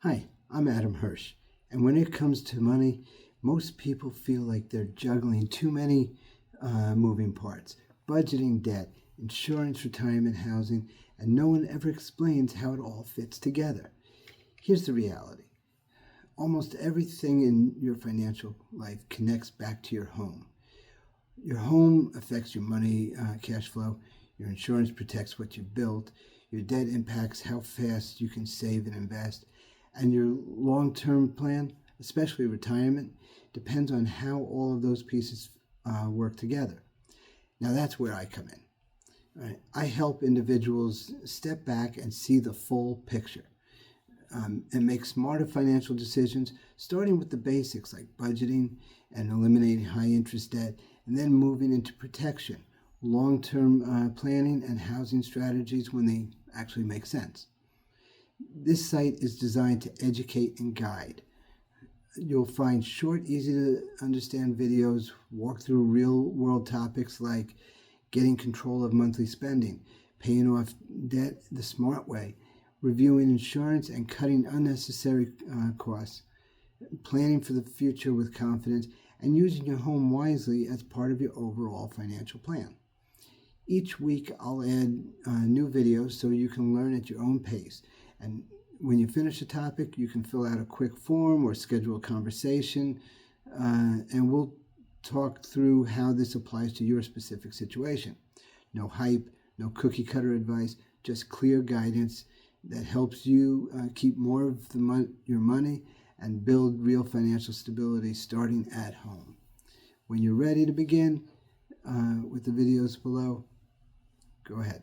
Hi, I'm Adam Hirsch, and when it comes to money, most people feel like they're juggling too many moving parts: budgeting, debt, insurance, retirement, housing, and no one ever explains how it all fits together. Here's the reality: almost everything in your financial life connects back to your home. Your home affects your money, cash flow. Your insurance protects what you built. Your debt impacts how fast you can save and invest. And your long term plan, especially retirement, depends on how all of those pieces work together. Now, that's where I come in. Right? I help individuals step back and see the full picture and make smarter financial decisions, starting with the basics like budgeting and eliminating high interest debt, and then moving into protection, long term planning, and housing strategies when they actually make sense. This site is designed to educate and guide. You'll find short, easy to understand videos, walk through real world topics like getting control of monthly spending, paying off debt the smart way, reviewing insurance and cutting unnecessary costs, planning for the future with confidence, and using your home wisely as part of your overall financial plan. Each week I'll add new videos so you can learn at your own pace. And when you finish a topic, you can fill out a quick form or schedule a conversation, and we'll talk through how this applies to your specific situation. No hype, no cookie cutter advice, just clear guidance that helps you keep more of your money and build real financial stability starting at home. When you're ready to begin with the videos below, go ahead.